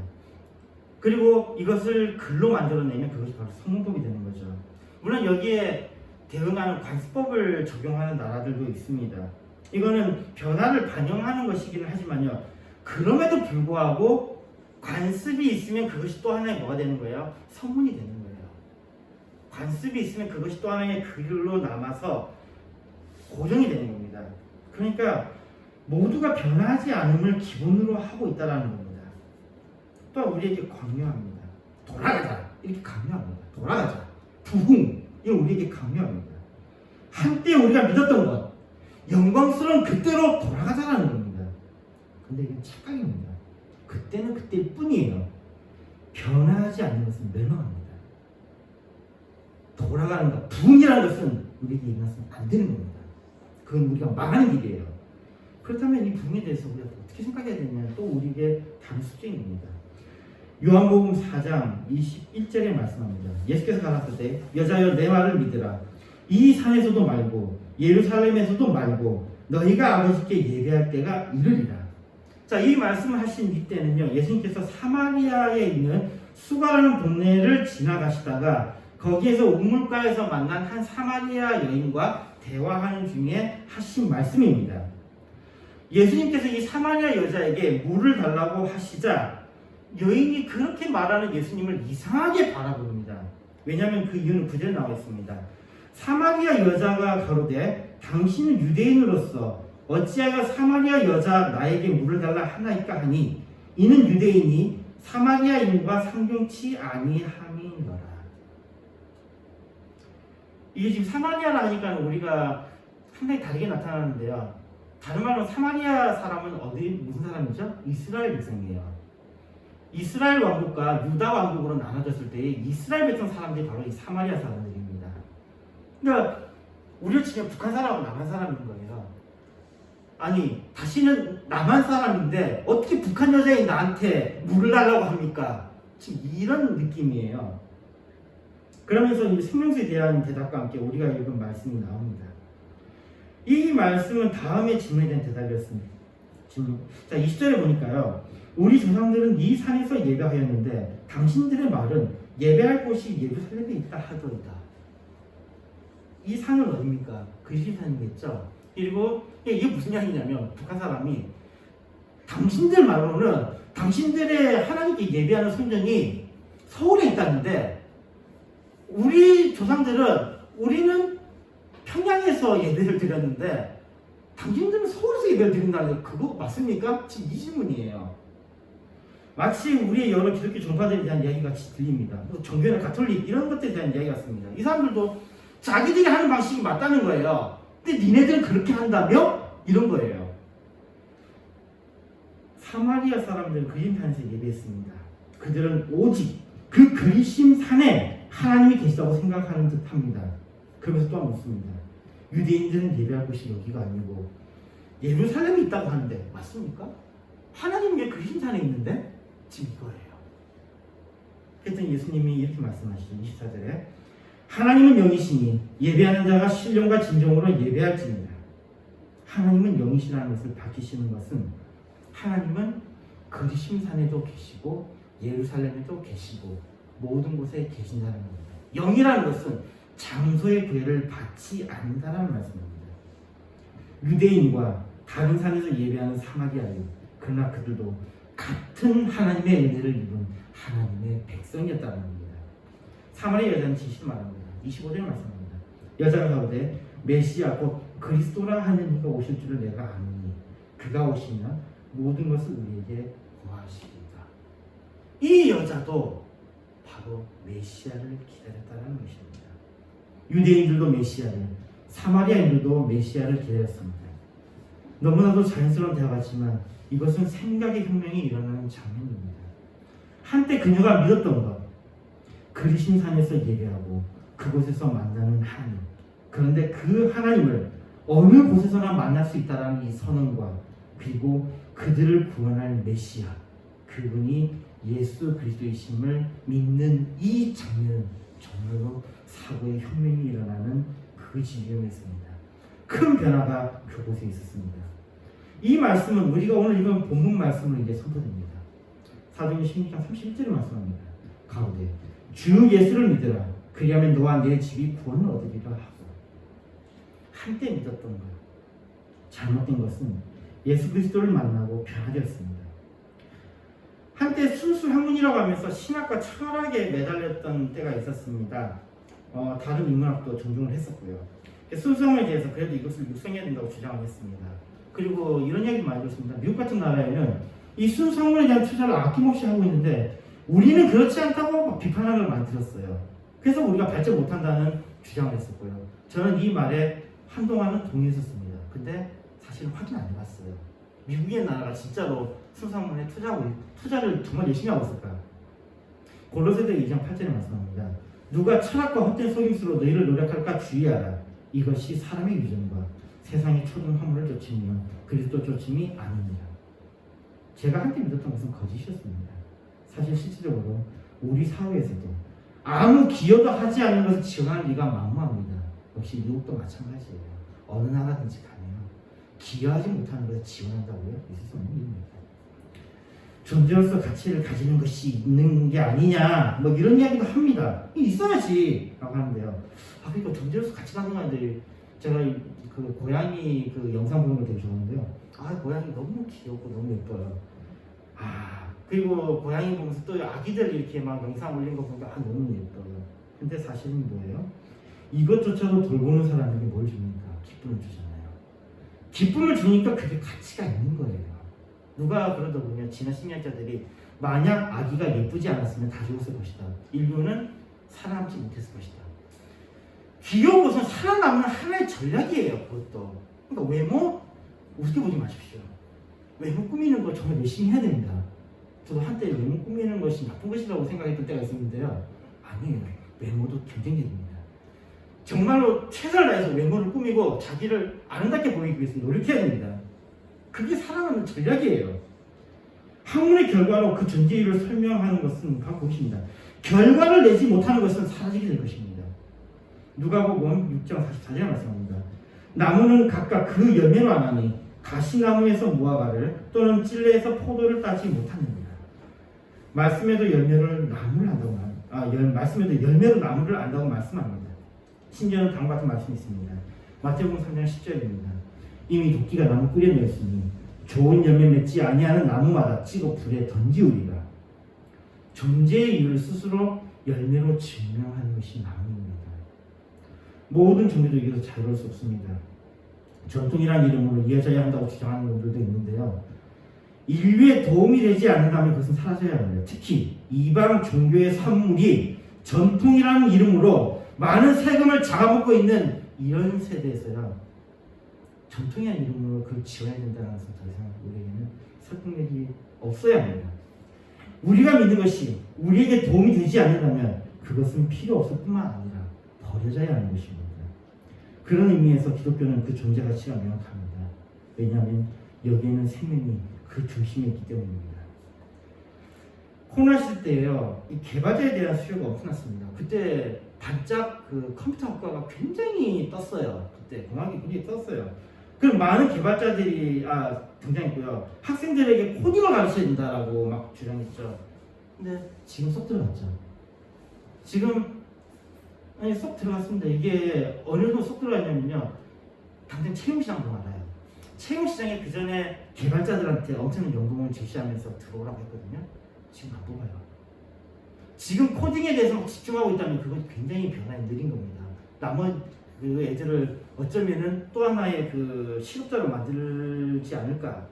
그리고 이것을 글로 만들어내면 그것이 바로 성문법이 되는 거죠. 물론 여기에 대응하는 관습법을 적용하는 나라들도 있습니다. 이거는 변화를 반영하는 것이기는 하지만요. 그럼에도 불구하고 관습이 있으면 그것이 또 하나의 뭐가 되는 거예요? 성문이 되는 거예요. 관습이 있으면 그것이 또 하나의 글로 남아서 고정이 되는 겁니다. 그러니까 모두가 변하지 않음을 기본으로 하고 있다는 겁니다. 또 우리에게 강요합니다. 돌아가자 이렇게 강요합니다. 돌아가자. 부흥 이걸 우리에게 강요합니다. 한때 우리가 믿었던 것 영광스러운 그때로 돌아가자라는 겁니다. 근데 이게 착각입니다. 그때는 그때일 뿐이에요. 변하지 않는 것은 멸망합니다. 돌아가는 것, 부흥이라는 것은 우리에게 일어나서는 안 되는 겁니다. 그건 우리가 망하는 길이에요. 그렇다면 이 부흥에 대해서 우리가 어떻게 생각해야 되냐 또 우리에게 다른 숙제입니다. 요한복음 4장 21절에 말씀합니다. 예수께서 가라사대 여자여 내 말을 믿으라. 이 산에서도 말고 예루살렘에서도 말고 너희가 아버지께 예배할 때가 이르리라. 자, 이 말씀을 하신 이때는요, 예수님께서 사마리아에 있는 수가라는 동네를 지나가시다가 거기에서 우물가에서 만난 한 사마리아 여인과 대화하는 중에 하신 말씀입니다. 예수님께서 이 사마리아 여자에게 물을 달라고 하시자 여인이 그렇게 말하는 예수님을 이상하게 바라봅니다. 왜냐하면 그 이유는 그대로 나와 있습니다. 사마리아 여자가 가로되 당신은 유대인으로서 어찌하여 사마리아 여자 나에게 물을 달라 하나이까 하니 이는 유대인이 사마리아인과 상종치 아니함이니라. 이게 지금 사마리아라 하니까 우리가 상당히 다르게 나타나는데요. 다른 말로 사마리아 사람은 무슨 사람이죠? 이스라엘 백성이에요. 이스라엘 왕국과 유다 왕국으로 나눠졌을 때 이스라엘 백성 사람들이 바로 이 사마리아 사람들입니다. 그러니까 우리가 지금 북한 사람하고 남한 사람인 거예요. 아니, 다시는 남한 사람인데 어떻게 북한 여자인 나한테 물을 달라고 합니까? 지금 이런 느낌이에요. 그러면서 이 생명수에 대한 대답과 함께 우리가 읽은 말씀이 나옵니다. 이 말씀은 다음에 질문에 대한 대답이었습니다. 자, 20절에 보니까요. 우리 조상들은 이 산에서 예배하였는데 당신들의 말은 예배할 곳이 예루살렘에 있다 하더이다. 이 산은 어디입니까? 그리스산이겠죠. 그리고 이게 무슨 이야기냐면 북한 사람이 당신들 말로는 당신들의 하나님께 예배하는 성전이 서울에 있다는데 우리 조상들은 우리는 평양에서 예배를 드렸는데 당신들은 서울에서 예배를 드린다는데 그거 맞습니까? 지금 이 질문이에요. 마치 우리의 여러 기독교 종파들에 대한 이야기 같이 들립니다. 정교회나 가톨릭 이런 것들에 대한 이야기 같습니다. 이 사람들도 자기들이 하는 방식이 맞다는 거예요. 근데 니네들은 그렇게 한다며? 이런 거예요. 사마리아 사람들은 그림산에서 예배했습니다. 그들은 오직 그 그리심 산에 하나님이 계시다고 생각하는 듯 합니다. 그러면서 또한 묻습니다. 유대인들은 예배할 곳이 여기가 아니고 예루살렘이 있다고 하는데 맞습니까? 하나님 왜 그리심산에 있는데? 지금 이거예요. 그랬더니 예수님이 이렇게 말씀하시죠. 24절에 하나님은 영이시니 예배하는 자가 신령과 진정으로 예배할지니라. 하나님은 영이시라는 것을 밝히시는 것은 하나님은 그리심산에도 계시고 예루살렘에도 계시고 모든 곳에 계신다는 겁니다. 영이라는 것은 장소의 구애를 받지 않는다는 말씀입니다. 유대인과 다른 산에서 예배하는 사마리아인, 그러나 그들도 같은 하나님의 은혜를 입은 하나님의 백성이었다는 겁니다. 사마리아 여자는 진실을 말합니다. 25절 말씀합니다. 여자가 가로되 메시아 곧 그리스도라 하는 이가 오실 줄을 내가 아노니 그가 오시면 모든 것을 우리에게 구하시리라. 이 여자도 바로 메시아를 기다렸다는 것입니다. 유대인들도 메시아를, 사마리아인들도 메시아를 기다렸습니다. 너무나도 자연스러운 대화 같지만 이것은 생각의 혁명이 일어나는 장면입니다. 한때 그녀가 믿었던 것, 그리심산에서 예배하고 그곳에서 만나는 하나님, 그런데 그 하나님을 어느 곳에서나 만날 수 있다는 이 선언과 그리고 그들을 구원할 메시아, 그분이 예수 그리스도이심을 믿는 이 장면은 정말로 사고의 혁명이 일어나는 그 지점이었습니다. 큰 변화가 그곳에 있었습니다. 이 말씀은 우리가 오늘 읽은 본문 말씀으로 이제 선포됩니다. 사도행전 16장 31절을 말씀합니다. 가로되 주 예수를 믿으라. 그리하면 너와 내 집이 구원을 얻으리라 하고. 한때 믿었던 것, 잘못된 것은 예수 그리스도를 만나고 변화되었습니다. 한때 순수 학문이라고 하면서 신학과 철학에 매달렸던 때가 있었습니다. 다른 인문학도 존중을 했었고요. 순수 학문에 대해서 그래도 이것을 육성해야 된다고 주장을 했습니다. 그리고 이런 얘기 많이 들었습니다. 미국 같은 나라에는 이 순수 학문에 대한 투자를 아낌없이 하고 있는데 우리는 그렇지 않다고 막 비판하는 걸 많이 들었어요. 그래서 우리가 발전 못한다는 주장을 했었고요. 저는 이 말에 한동안은 동의했었습니다. 근데 사실 확인 안 해봤어요. 미국의 나라가 진짜로 순수학문에 투자를 정말 열심히 하고 있을까? 골로새서 2장 8절에 말씀합니다. 누가 철학과 헛된 속임수로 너희를 노력할까 주의하라. 이것이 사람의 유전과 세상의 초등 화물을 쫓으면 그리스도 쫓음이 아닙니다. 제가 한때 믿었던 것은 거짓이었습니다. 사실 실질적으로 우리 사회에서도 아무 기여도 하지 않는 것을 지원하는 리가 만무합니다. 역시 미국도 마찬가지예요. 어느 나라든지 가면 기여하지 못하는 것을 지원한다고요? 있을 수 없는 일입니다. 존재로서 가치를 가지는 것이 있는 게 아니냐 뭐 이런 이야기도 합니다. 있어야지 라고 하는데요. 그러니까 존재로서 가치 갖는 건데 제가 그 고양이 그 영상 보는 거 되게 좋아하는데요. 고양이 너무 귀엽고 너무 예뻐요. 그리고 고양이 보면서 또 아기들 이렇게 막 영상 올린 거 보니까 너무 예뻐요. 근데 사실은 뭐예요? 이것조차도 돌보는 사람에게 뭘 줍니까? 기쁨을 주잖아요. 기쁨을 주니까 그게 가치가 있는 거예요. 누가 그러더군요. 진화 심리학자들이 만약 아기가 예쁘지 않았으면 다 죽었을 것이다. 인류는 살아남지 못했을 것이다. 귀여운 것은 살아남는 하나의 전략이에요. 그것도. 그러니까 외모 우습게 보지 마십시오. 외모 꾸미는 거 정말 열심히 해야 됩니다. 저도 한때 외모 꾸미는 것이 나쁜 것이라고 생각했던 때가 있었는데요. 아니에요. 외모도 경쟁적입니다. 정말로 최선을 다해서 외모를 꾸미고 자기를 아름답게 보이기 위해서 노력해야 됩니다. 그게 살아남는 전략이에요. 학문의 결과로 그 존재 이유를 설명하는 것은 바로 그것입니다. 결과를 내지 못하는 것은 사라지게 될 것입니다. 누가복음 6장 44절에 말씀합니다. 나무는 각각 그 열매로 아나니 가시나무에서 무화과를 또는 찔레에서 포도를 따지 못하느니라. 말씀에도 열매로 나무를 안다고 말씀합니다. 심지어는 다음과 같은 말씀이 있습니다. 마태복음 3장 10절입니다. 이미 도끼가 나무 뿌리에 놓였으니 좋은 열매 맺지 아니하는 나무마다 찍어 불에 던지우리라. 존재의 이유를 스스로 열매로 증명하는 것이 나무입니다. 모든 종교도 여기서 자유로울 수 없습니다. 전통이라는 이름으로 이어져야 한다고 주장하는 분들도 있는데요. 인류에 도움이 되지 않는다면 그것은 사라져야 합니다. 특히 이방 종교의 산물이 전통이라는 이름으로 많은 세금을 잡아먹고 있는 이런 세대에서야 전통이라는 이름으로 그걸 지원해야 된다는 것은 더 이상 우리에게는 설득력이 없어야 합니다. 우리가 믿는 것이 우리에게 도움이 되지 않는다면 그것은 필요 없을 뿐만 아니라 버려져야 하는 것입니다. 그런 의미에서 기독교는 그 존재 가치가 명확합니다. 왜냐하면 여기에는 생명이 그 중심에 있기 때문입니다. 코로나 시대 때요, 이 개발자에 대한 수요가 엄청났습니다. 그때 반짝 그 컴퓨터 학과가 굉장히 떴어요. 그때 공학이 굉장히 떴어요. 그럼 많은 개발자들이 등장했고요. 학생들에게 코딩을 가르쳐야 된다라고 막 주장했죠. 근데 지금 쏙 들어갔죠. 쏙 들어갔습니다. 이게 어느 정도 쏙 들어갔냐면요. 당장 채용시장도 알아요. 채용시장에 그 전에 개발자들한테 엄청난 연봉을 제시하면서 들어오라고 했거든요. 지금 안 뽑아요. 지금 코딩에 대해서 집중하고 있다면 그건 굉장히 변화가 느린 겁니다. 나머지 그 애들을 어쩌면은 또 하나의 그 실업자로 만들지 않을까.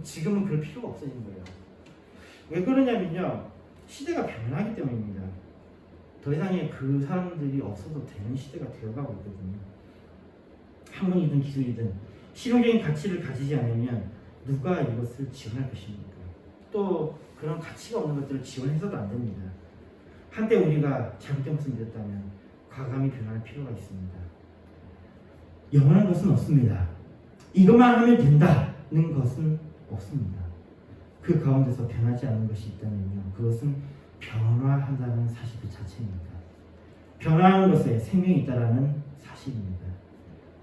지금은 그럴 필요가 없어진 거예요. 왜 그러냐면요. 시대가 변하기 때문입니다. 더 이상의 그 사람들이 없어도 되는 시대가 되어가고 있거든요. 학문이든 기술이든 실용적인 가치를 가지지 않으면 누가 이것을 지원할 것입니까? 또 그런 가치가 없는 것들을 지원해서도 안 됩니다. 한때 우리가 잘못된 것을 믿었다면 과감히 변할 필요가 있습니다. 영원한 것은 없습니다. 이것만 하면 된다는 것은 없습니다. 그 가운데서 변하지 않는 것이 있다면요. 그것은 변화한다는 사실 그 자체입니다. 변화하는 것에 생명이 있다는 사실입니다.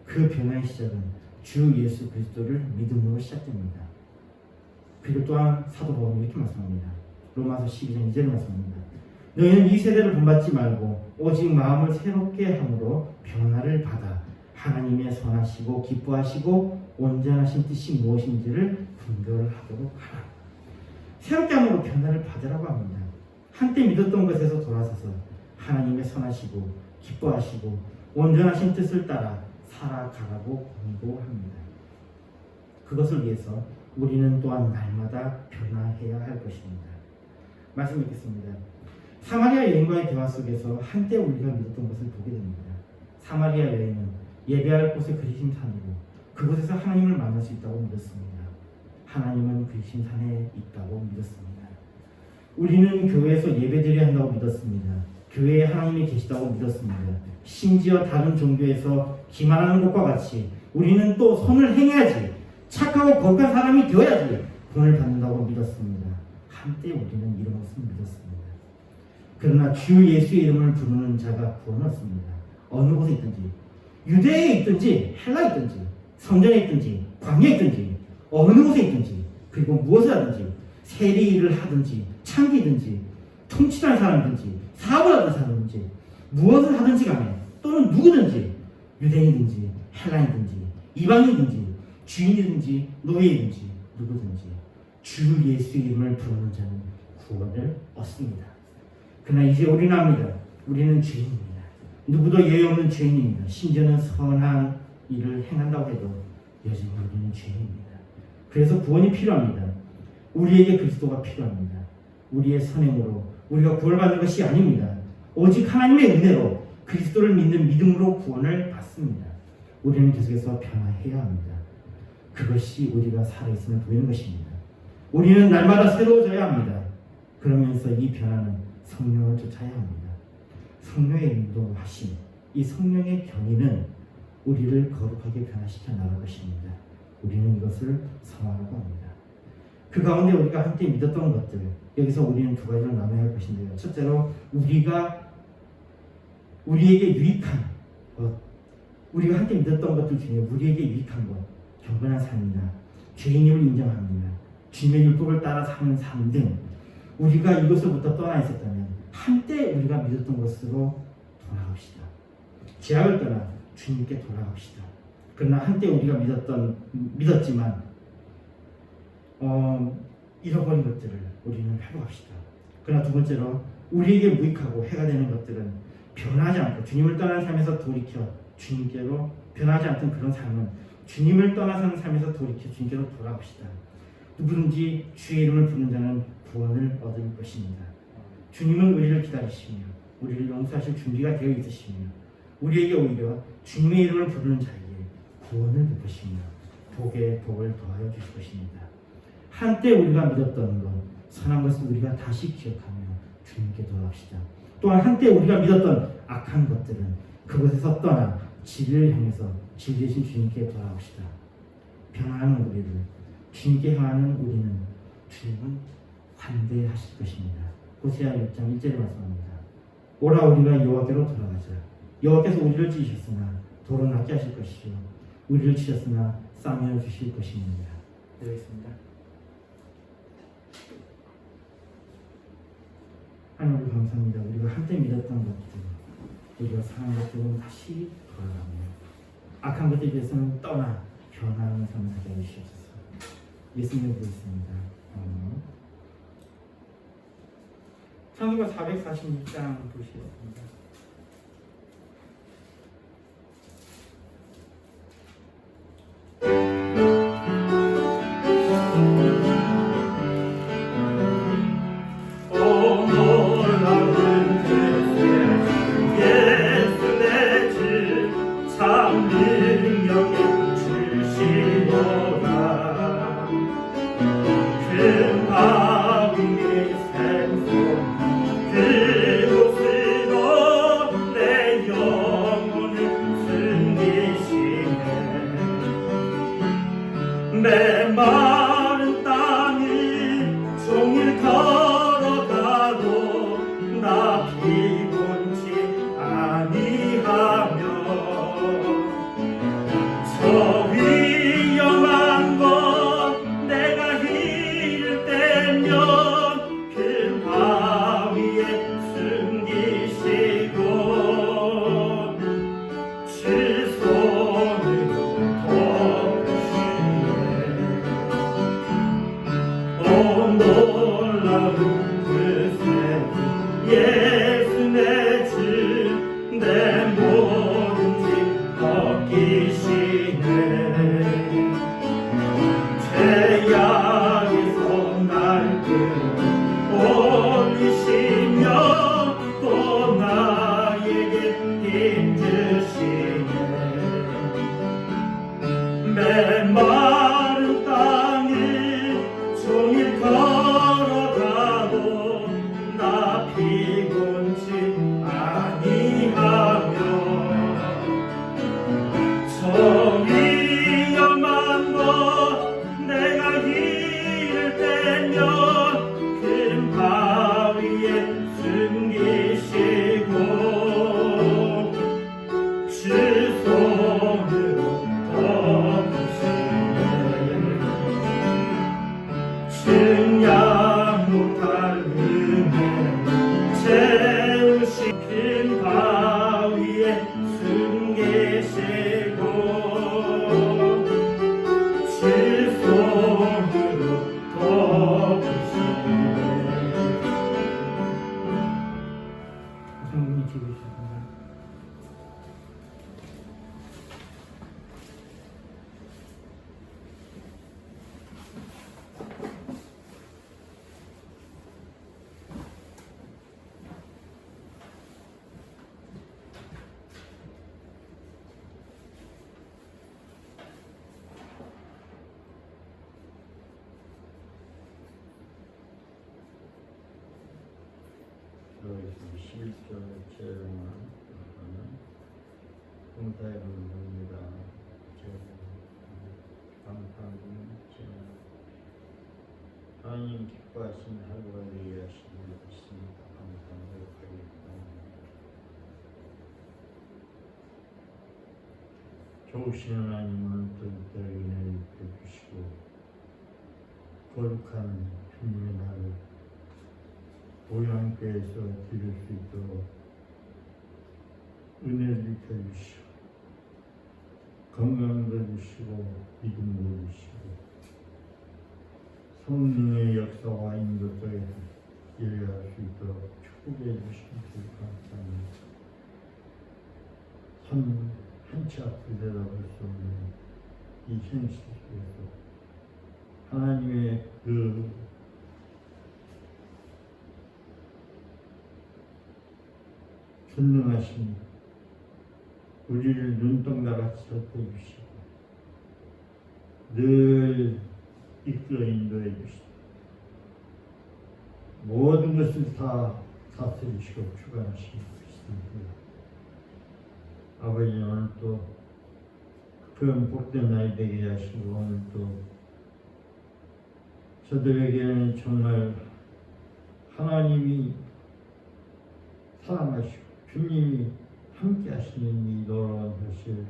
그 변화의 시작은 주 예수 그리스도를 믿음으로 시작됩니다. 그리고 또한 사도 바울은 이렇게 말씀합니다. 로마서 12장 2절에 말씀합니다. 너희는 이 세대를 본받지 말고 오직 마음을 새롭게 함으로 변화를 받아 하나님의 선하시고 기뻐하시고 온전하신 뜻이 무엇인지를 분별하도록 하라. 새롭게 함으로 변화를 받으라고 합니다. 한때 믿었던 것에서 돌아서서 하나님의 선하시고 기뻐하시고 온전하신 뜻을 따라 살아가라고 권고합니다. 그것을 위해서 우리는 또한 날마다 변화해야 할 것입니다. 말씀 읽겠습니다. 사마리아 여인과의 대화 속에서 한때 우리가 믿었던 것을 보게 됩니다. 사마리아 여인은 예배할 곳에 그리심 산이고 그곳에서 하나님을 만날 수 있다고 믿었습니다. 하나님은 그리심 산에 있다고 믿었습니다. 우리는 교회에서 예배드려야 한다고 믿었습니다. 교회에 하나님이 계시다고 믿었습니다. 심지어 다른 종교에서 기만하는 것과 같이 우리는 또 선을 행해야지, 착하고 거룩한 사람이 되어야지 구원을 받는다고 믿었습니다. 한때 우리는 이런 것을 믿었습니다. 그러나 주 예수의 이름을 부르는 자가 구원을 얻습니다. 어느 곳에 있든지 유대에 있든지 헬라에 있든지 성전에 있든지 광야에 있든지 어느 곳에 있든지 그리고 무엇을 하든지 세리를 하든지 창기든지 통치하는 사람이든지 사업을 하는 사람이든지 무엇을 하든지 간에 또는 누구든지 유대인이든지 헬라인이든지 이방인이든지 주인이든지 노예이든지 누구든지 주 예수의 이름을 부르는 자는 구원을 얻습니다. 그러나 이제 우리는 압니다. 우리는 죄인입니다. 누구도 예외 없는 죄인입니다. 심지어는 선한 일을 행한다고 해도 여전히 우리는 죄인입니다. 그래서 구원이 필요합니다. 우리에게 그리스도가 필요합니다. 우리의 선행으로 우리가 구원받는 것이 아닙니다. 오직 하나님의 은혜로 그리스도를 믿는 믿음으로 구원을 받습니다. 우리는 계속해서 변화해야 합니다. 그것이 우리가 살아있음을 보이는 것입니다. 우리는 날마다 새로워져야 합니다. 그러면서 이 변화는 성령을 쫓아야 합니다. 성령의 인도하심, 이 성령의 견인은 우리를 거룩하게 변화시켜 나갈 것입니다. 우리는 이것을 사모하고 합니다. 그 가운데 우리가 함께 믿었던 것들, 여기서 우리는 두 가지로 나눠야 할 것인데요. 첫째로 우리에게 유익한 것, 우리가 함께 믿었던 것들 중에 우리에게 유익한 것, 경건한 삶이나 죄인임을 인정합니다. 주님의 율법을 따라 사는 삶 등 우리가 이것으로부터 떠나 있었다면 한때 우리가 믿었던 것으로 돌아갑시다. 죄악을 떠나 주님께 돌아갑시다. 그러나 한때 우리가 믿었지만 잃어버린 것들을 우리는 회복합시다. 그러나 두 번째로 우리에게 무익하고 해가 되는 것들은 변하지 않고 주님을 떠난 삶에서 돌이켜 주님께로 변하지 않던 그런 삶은 주님을 떠나서는 삶에서 돌이켜 주님께로 돌아옵시다. 누구든지 주의 이름을 부르는 자는 구원을 얻을 것입니다. 주님은 우리를 기다리시며 우리를 용서하실 준비가 되어 있으시며 우리에게 오히려 주님의 이름을 부르는 자에게 구원을 베푸시며 복에 복을 더하여 주실 것입니다. 한때 우리가 믿었던 것, 선한 것을 우리가 다시 기억하며 주님께 돌아갑시다. 또한 한때 우리가 믿었던 악한 것들은 그곳에서 떠나 진리를 향해서 진리 되신 주님께 돌아갑시다. 변화하는 우리를, 주님께 향하는 우리는 주님은 환대하실 것입니다. 호세아 6장 1절에 말씀합니다. 오라 우리가 여호와께로 돌아가자. 여호와께서 우리를 찢으셨으나 도로 낫게 하실 것이요 우리를 치셨으나 싸매어 주실 것입니다. 되겠습니다. 하나님 감사합니다. 우리가 한때 믿었던 것들, 우리가 사랑한 것들은 다시 돌아가며 악한 것들에 대해서는 떠나 변화하는 삶을 살게 해주시옵소서. 예수님을 부르겠습니다. 찬송가 446장 보시겠습니다. 메마른 땅을 종일 걸어가도 나 피곤치 아니하며 저 위험한 곳 내가 이를 때면 큰 바위에 숨기시고 주 손으로 놀라운 그 새끼 예수 내 주 내 뭐든지 벗기시네 죄악에서 날 끌어올리시며 또 나에게 힘주시네 메마른 땅을 종일 걸어가도 나 피곤치 아니하며 저 위험한 곳 내가 이를 때면 큰 바위에 숨기시고 주 손 11조 제로만 봉사에 부릅니다. 감사합니다. 하나님 기뻐하신 하루가 되게 하시는 것입니다. 감사하겠습니다. 좋으신 하나님은 또 이들에게 은혜를 베푸시고 거룩한 주님의 날을 보양교회에서 드릴 수 있도록 은혜를 입혀주시고 건강도 주시고 믿음도 주시고 성령의 역사와 인도에 이해할 수 있도록 축복해 주시기 감사합니다. 한치 앞을 내다볼 수 없는 이 현실 속에서 하나님의 그 전능하신 우리를 눈동자같이 살펴주시고 늘 이끌어 인도해 주시고 모든 것을 다 다스리시고 주관하시고 있습니다. 아버지 오늘 또 그런 복된 날이 되게 하시고 오늘 또 저들에게는 정말 하나님이 사랑하시고 주님이 함께 하시는 이 놀라운 사실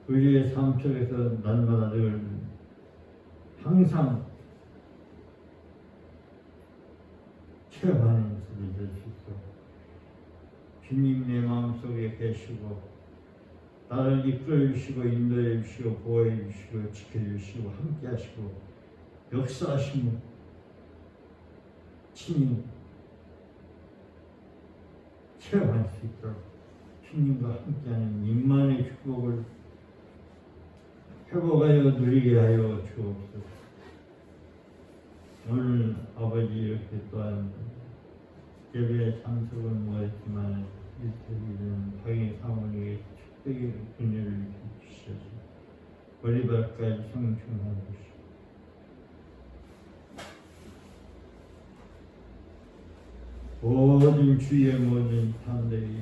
우리의 삶 속에서 날마다 늘 항상 체험하는 모습이 될 수 있도록 주님 내 마음속에 계시고 나를 이끌어 주시고 인도해 주시고 보호해 주시고 지켜 주시고 함께 하시고 역사하시며 친히 체험할 수 있도록 주님과 함께하는 임만의 축복을 회복하여 누리게 하여 주옵소서. 오늘 아버지 이렇게 또한 예배에 참석은 못했지만 일주일은 당의 사모님의 축복의 은혜를 주시옵소서. 머리발까지 성충하고 주시옵소서. 모든 주의 모든 사람들이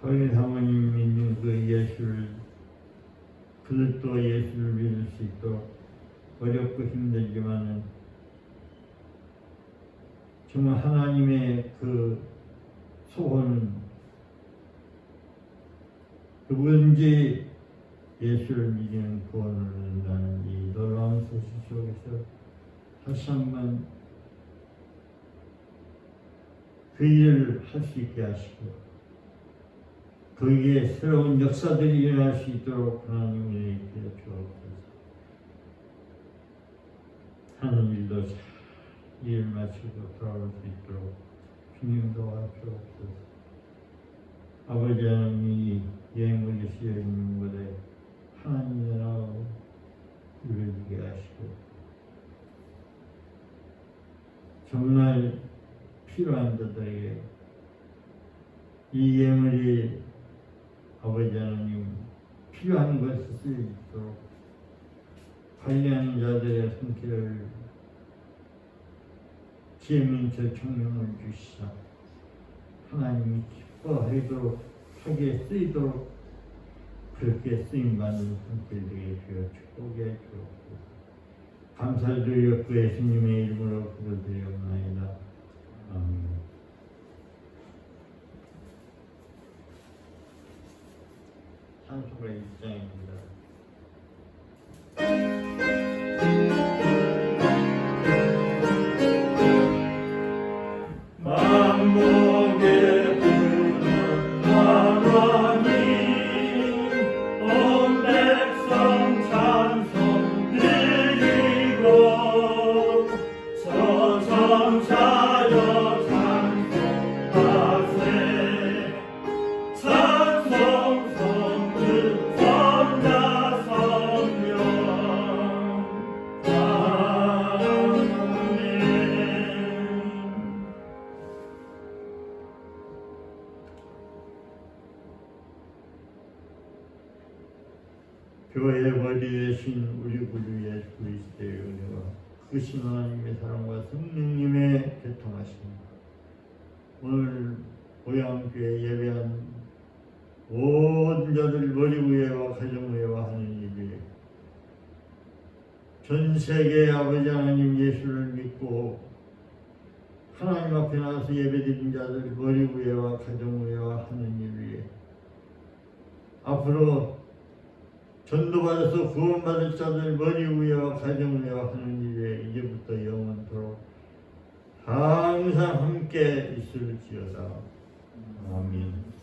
당의 사모님 믿는 그 예수를 그들도 예수를 믿을 수 있도록 어렵고 힘들지만은 정말 하나님의 그 소원은 누구든지 예수를 믿는 구원을 얻는다는 이 놀라운 소식 속에서 다시 한번 그 일을 할 수 있게 하시고 거기에 새로운 역사들이 일어날 수 있도록 하나님을 이끌어 주옵소서. 하는 일도 잘 일 마치고 돌아올 수 있도록 주님 도와주옵소서. 아버지 하나님이 여행을 계시는 곳에 하나님의 나라로 이루어지게 하시고 정말 필요한 자들에게 이 예물이 아버지 하나님 필요한 것을 쓸 수 있도록 관리하는 자들의 손길을 지혜민처 총명을 주시사 하나님이 기뻐하도록 하게 쓰이도록 그렇게 쓰임받는 손길들에게 주여 축복해 주옵소서. 감사를 드리옵고 예수님의 이름으로 기도드리옵나이다. 아멘. 찬송의 1장입니다. 만복의 부는 하나님 온 백성 찬송 드리고 저성자여 찬송하세 찬송 성들 성자 성령 교회의 머리 되신 우리 구주 예수 그리스도의 은혜와 크신 하나님의 사랑과 성령님의 교통하심과 오늘 고향교회 예배한 모든 자들 머리 위에와 가정 위에와 하는 예배 전 세계 아버지 하나님 예수를 믿고 하나님 앞에 나와서 예배드린 자들 머리 위에와 가정 위에와 하는 예배 앞으로 전도받아서 구원받을 자들 머리 위에와 가정 위에와 하는 예배 이제부터 영원토록 항상 함께 있을지어다. 아멘.